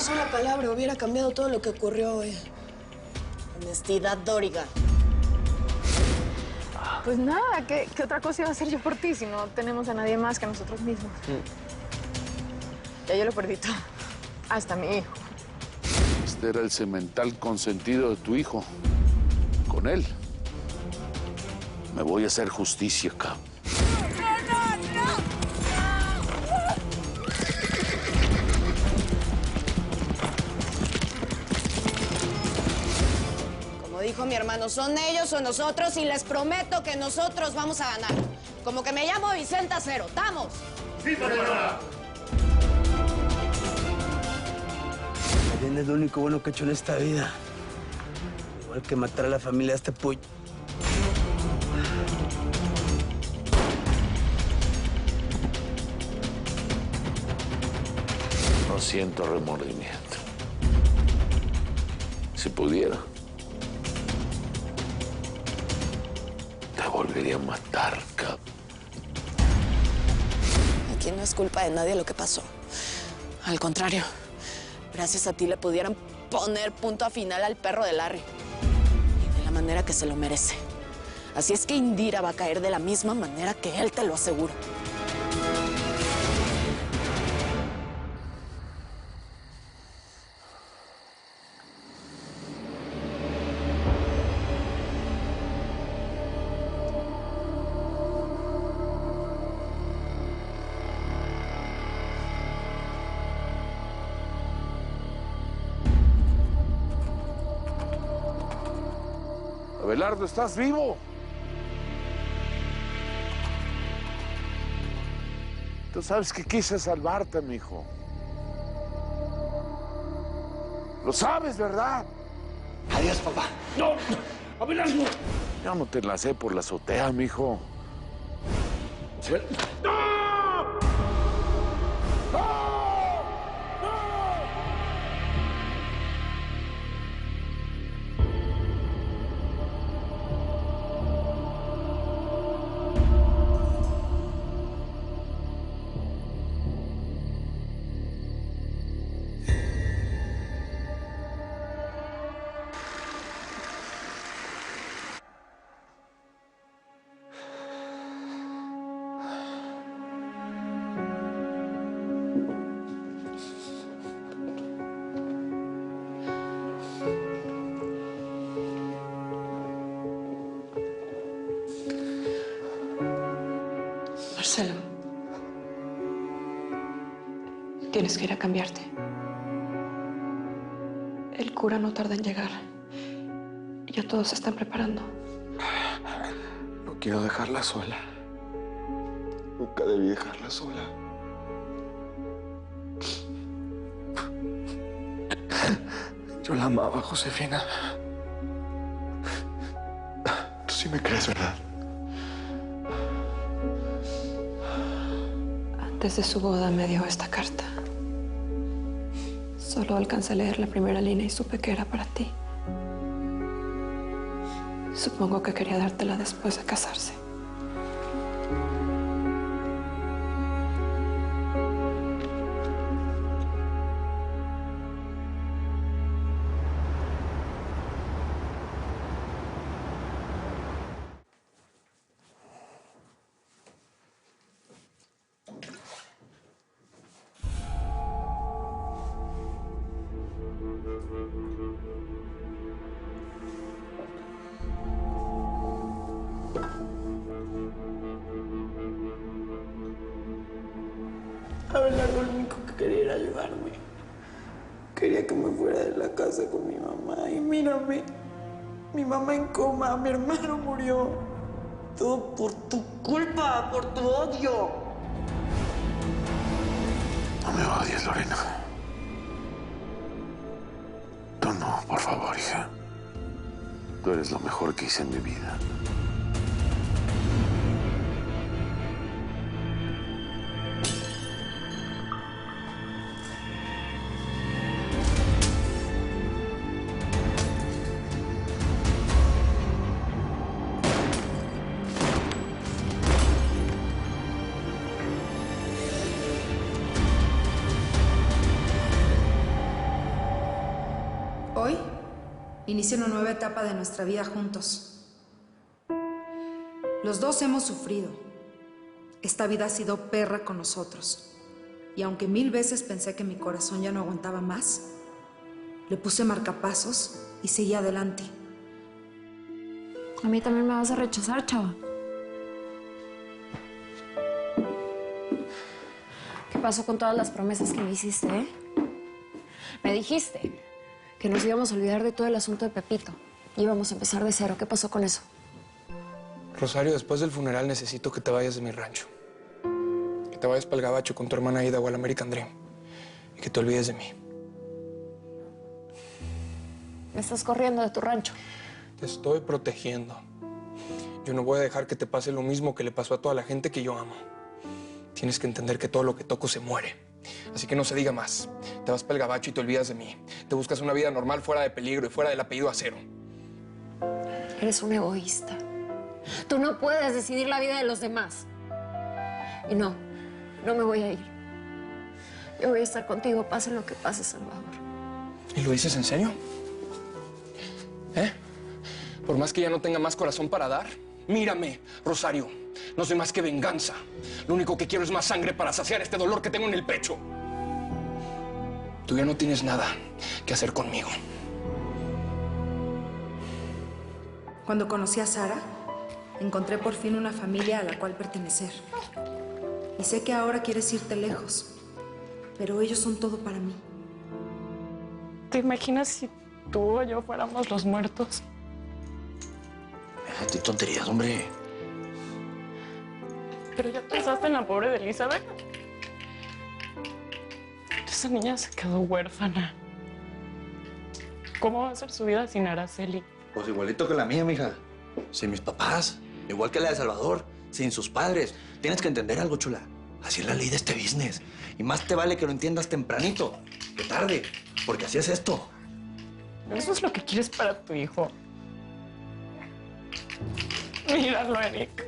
sola palabra hubiera cambiado todo lo que ocurrió hoy. Honestidad, Doriga. Pues nada, ¿qué otra cosa iba a hacer yo por ti si no tenemos a nadie más que a nosotros mismos? Ya yo lo perdí todo. Hasta mi hijo. Este era el semental consentido de tu hijo. Con él me voy a hacer justicia, cabrón. Como dijo mi hermano, son ellos o nosotros y les prometo que nosotros vamos a ganar. Como que me llamo Vicenta Cero. ¡Estamos! ¡Sí, señora! Mariana es lo único bueno que he hecho en esta vida. Igual que matar a la familia de este pollo. No siento remordimiento. Si pudiera, te volvería a matar, cabrón. Aquí no es culpa de nadie lo que pasó. Al contrario, gracias a ti le pudieran poner punto final al perro de Larry. Y de la manera que se lo merece. Así es que Indira va a caer de la misma manera que él, te lo aseguro. Abelardo, ¿estás vivo? Tú sabes que quise salvarte, mijo. Lo sabes, ¿verdad? Adiós, papá. ¡No! ¡Abelardo! Ya no te enlacé por la azotea, mijo. ¡No! Marcelo, tienes que ir a cambiarte. El cura no tarda en llegar. Ya todos se están preparando. No quiero dejarla sola. Nunca debí dejarla sola. Yo la amaba, Josefina. Tú sí me crees, ¿verdad? Antes de su boda me dio esta carta. Solo alcancé a leer la primera línea y supe que era para ti. Supongo que quería dártela después de casarse. Abelardo lo único que quería era ayudarme. Quería que me fuera de la casa con mi mamá. Y mírame, mi mamá en coma, mi hermano murió. Todo por tu culpa, por tu odio. No me odies, Lorena. Tú no, por favor, hija. Tú eres lo mejor que hice en mi vida. inicia una nueva etapa de nuestra vida juntos. Los dos hemos sufrido. Esta vida ha sido perra con nosotros. Y aunque 1000 veces pensé que mi corazón ya no aguantaba más, le puse marcapasos y seguí adelante. A mí también me vas a rechazar, chava. ¿Qué pasó con todas las promesas que me hiciste, eh? Me dijiste que nos íbamos a olvidar de todo el asunto de Pepito. Íbamos a empezar de cero. ¿Qué pasó con eso? Rosario, después del funeral necesito que te vayas de mi rancho. Que te vayas para el gabacho con tu hermana Ida o al American Dream. Y que te olvides de mí. Me estás corriendo de tu rancho. Te estoy protegiendo. Yo no voy a dejar que te pase lo mismo que le pasó a toda la gente que yo amo. Tienes que entender que todo lo que toco se muere. Así que no se diga más. Te vas para el gabacho y te olvidas de mí. Te buscas una vida normal fuera de peligro y fuera del apellido Acero. Eres un egoísta. Tú no puedes decidir la vida de los demás. Y no me voy a ir. Yo voy a estar contigo, pase lo que pase, Salvador. ¿Y lo dices en serio? ¿Eh? Por más que ya no tenga más corazón para dar. Mírame, Rosario. No soy más que venganza. Lo único que quiero es más sangre para saciar este dolor que tengo en el pecho. Tú ya no tienes nada que hacer conmigo. Cuando conocí a Sara, encontré por fin una familia a la cual pertenecer. Y sé que ahora quieres irte lejos, pero ellos son todo para mí. ¿Te imaginas si tú o yo fuéramos los muertos? Déjate tonterías, hombre. Pero ya pensaste en la pobre de Elizabeth. Esa niña se quedó huérfana. ¿Cómo va a ser su vida sin Araceli? Pues igualito que la mía, mija. Sin mis papás. Igual que la de Salvador. Sin sus padres. Tienes que entender algo, chula. Así es la ley de este business. Y más te vale que lo entiendas tempranito que tarde. Porque así es esto. Eso es lo que quieres para tu hijo. Míralo, Eric.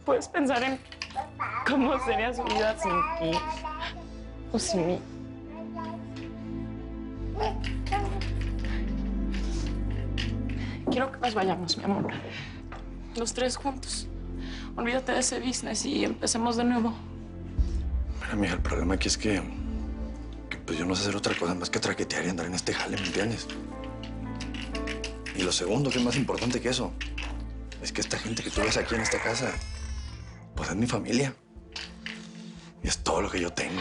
Puedes pensar en cómo sería su vida sin ti o sin mí. Quiero que nos vayamos, mi amor. Los tres juntos. Olvídate de ese business y empecemos de nuevo. Mira, mija, el problema aquí es que pues yo no sé hacer otra cosa más que traquetear y andar en este jale, ¿me entiendes? Y lo segundo, que es más importante que eso, es que esta gente que tú ves aquí en esta casa, pues es mi familia. Y es todo lo que yo tengo.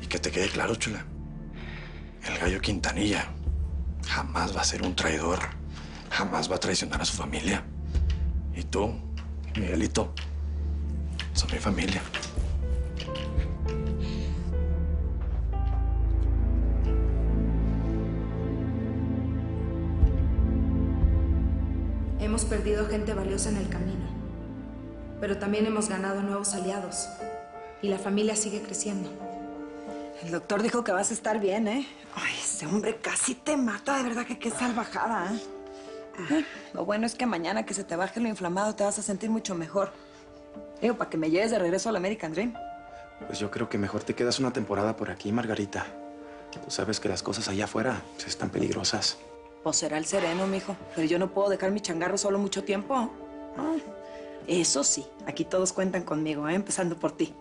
Y que te quede claro, chula. El gallo Quintanilla jamás va a ser un traidor. Jamás va a traicionar a su familia. Y tú, Miguelito, son mi familia. Hemos perdido gente valiosa en el camino, pero también hemos ganado nuevos aliados y la familia sigue creciendo. El doctor dijo que vas a estar bien, ¿eh? Ay, ese hombre casi te mata, de verdad que qué salvajada, ¿eh? Lo bueno es que mañana que se te baje lo inflamado te vas a sentir mucho mejor. Digo, para que me lleves de regreso al American Dream. Pues yo creo que mejor te quedas una temporada por aquí, Margarita. Tú sabes que las cosas allá afuera pues, están peligrosas. Pues será el sereno, mijo. Pero yo no puedo dejar mi changarro solo mucho tiempo. Eso sí, aquí todos cuentan conmigo, ¿eh? Empezando por ti.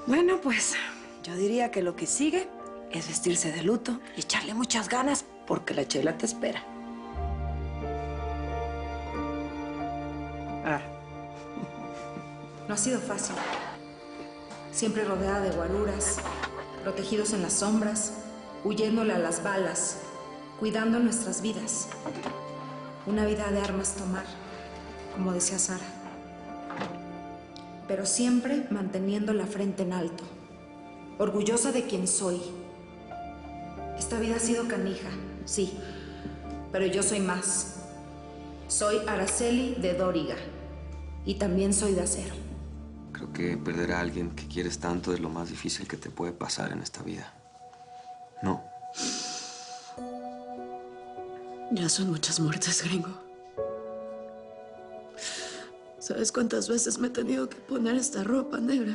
Bueno, pues yo diría que lo que sigue es vestirse de luto y echarle muchas ganas porque la Chela te espera. No ha sido fácil. Siempre rodeada de guaruras, protegidos en las sombras, huyéndole a las balas, cuidando nuestras vidas. Una vida de armas tomar, como decía Sara. Pero siempre manteniendo la frente en alto, orgullosa de quien soy. Esta vida ha sido canija, sí, pero yo soy más. Soy Araceli de Dóriga y también soy de acero. Creo que perder a alguien que quieres tanto es lo más difícil que te puede pasar en esta vida. ¿No? Ya son muchas muertes, gringo. ¿Sabes cuántas veces me he tenido que poner esta ropa negra?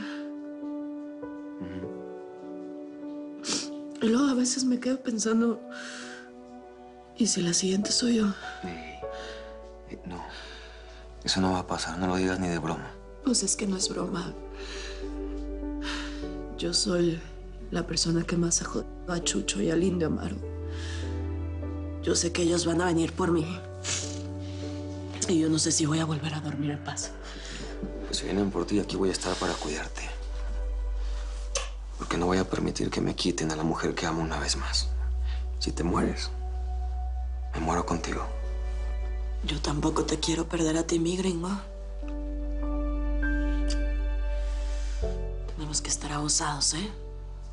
Y luego a A veces me quedo pensando, ¿y si la siguiente soy yo? No, eso no va a pasar, no lo digas ni de broma. Pues es que no es broma. Yo soy la persona que más ha jodido a Chucho y al Indio Amaro. Yo sé que ellos van a venir por mí. Y yo no sé si voy a volver a dormir en paz. Pues si vienen por ti, aquí voy a estar para cuidarte. Porque no voy a permitir que me quiten a la mujer que amo una vez más. Si te mueres, me muero contigo. Yo tampoco te quiero perder a ti, mi gringo. Tenemos que estar abusados, ¿eh?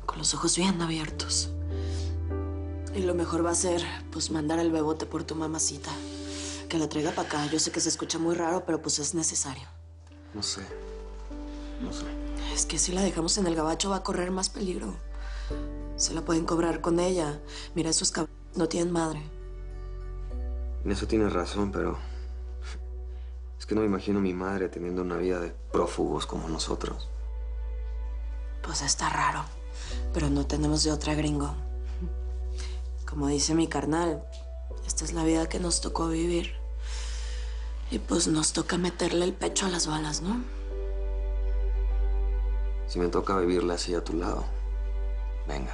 Con los ojos bien abiertos. Y lo mejor va a ser, pues, mandar el bebote por tu mamacita. Que la traiga para acá. Yo sé que se escucha muy raro, pero pues es necesario. No sé. Es que si la dejamos en el gabacho va a correr más peligro. Se la pueden cobrar con ella. Mira, esos cabrones no tienen madre. En eso tienes razón, pero... es que no me imagino a mi madre teniendo una vida de prófugos como nosotros. Pues está raro. Pero no tenemos de otra, gringo. Como dice mi carnal, esta es la vida que nos tocó vivir. Y pues nos toca meterle el pecho a las balas, ¿no? Si me toca vivirla así a tu lado, venga,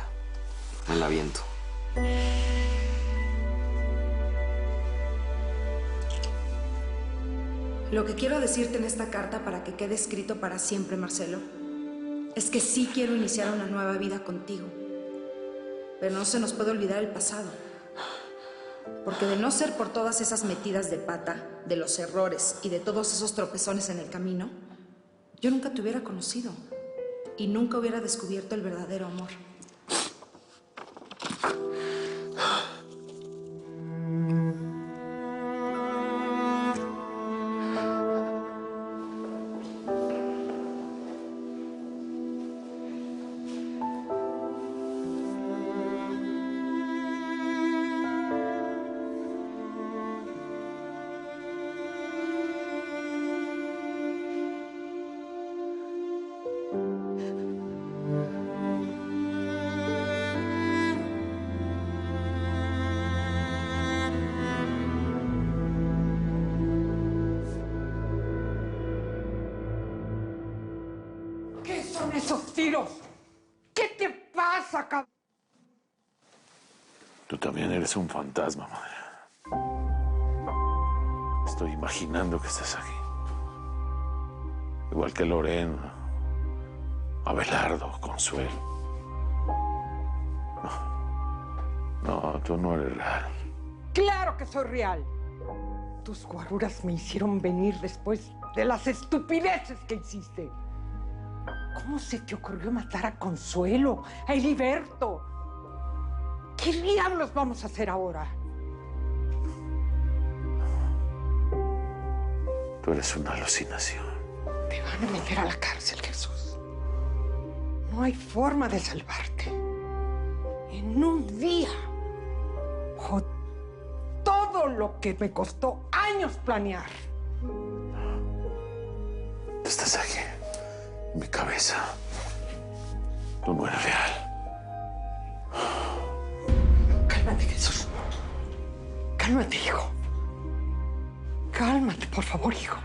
me la aviento. Lo que quiero decirte en esta carta para que quede escrito para siempre, Marcelo, es que sí quiero iniciar una nueva vida contigo. Pero no se nos puede olvidar el pasado. Porque de no ser por todas esas metidas de pata, de los errores y de todos esos tropezones en el camino, yo nunca te hubiera conocido y nunca hubiera descubierto el verdadero amor. ¿Qué son esos tiros? ¿Qué te pasa, cabrón? Tú también eres un fantasma, madre. Estoy imaginando que estás aquí. Igual que Lorena, Abelardo, Consuelo. No, tú no eres real. ¡Claro que soy real! Tus guaruras me hicieron venir después de las estupideces que hiciste. ¿Cómo se te ocurrió matar a Consuelo, a Heriberto? ¿Qué diablos vamos a hacer ahora? Tú eres una alucinación. Te van a meter a la cárcel, Jesús. No hay forma de salvarte. En un día. Todo lo que me costó años planear. Tú estás aquí, en mi cabeza. Tú no eres real. Cálmate, Jesús. Cálmate, hijo. Cálmate, por favor, hijo.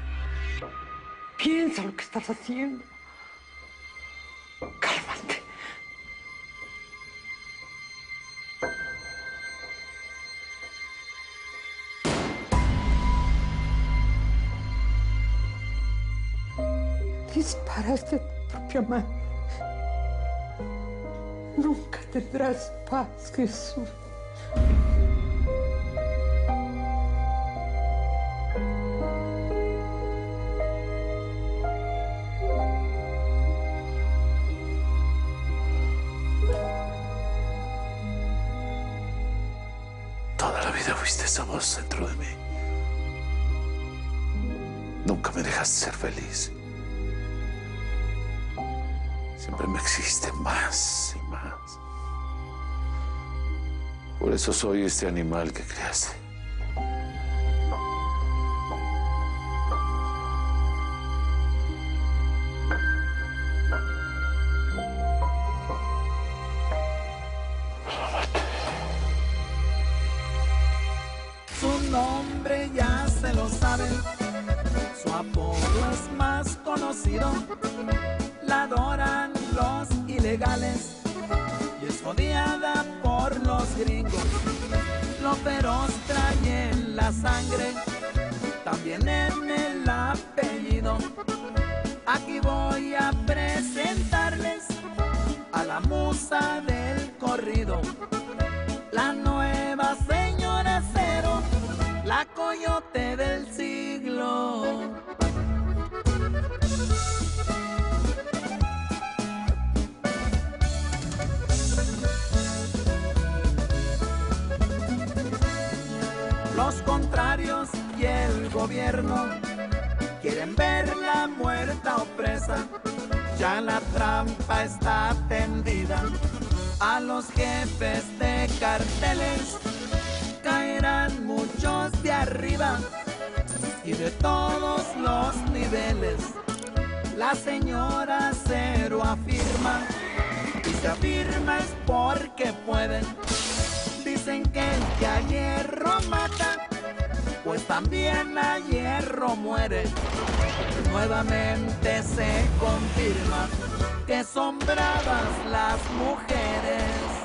Piensa lo que estás haciendo. Cálmate. Disparaste a tu propia mano. Nunca tendrás paz, Jesús. Toda la vida fuiste esa voz dentro de mí. Nunca me dejaste ser feliz. Siempre me existe más y más. Por eso soy este animal que creaste. apellido, la adoran los ilegales y es odiada por los gringos. Lo feroz trae en la sangre, también en el apellido. Aquí voy a presentarles a la musa del corrido, la nueva señora Cero, la coyote del siglo. Los contrarios y el gobierno quieren verla muerta o presa. Ya la trampa está tendida. A los jefes de carteles caerán muchos de arriba y de todos los niveles. La señora Cero afirma, y se afirma es porque pueden. Dicen que el que a hierro mata, pues también a hierro muere. Nuevamente se confirma que son bravas las mujeres.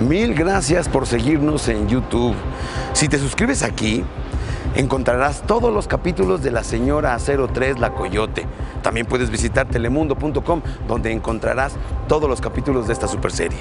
Mil gracias por seguirnos en YouTube. Si te suscribes aquí, encontrarás todos los capítulos de La Señora 03, La Coyote. También puedes visitar telemundo.com, donde encontrarás todos los capítulos de esta super serie.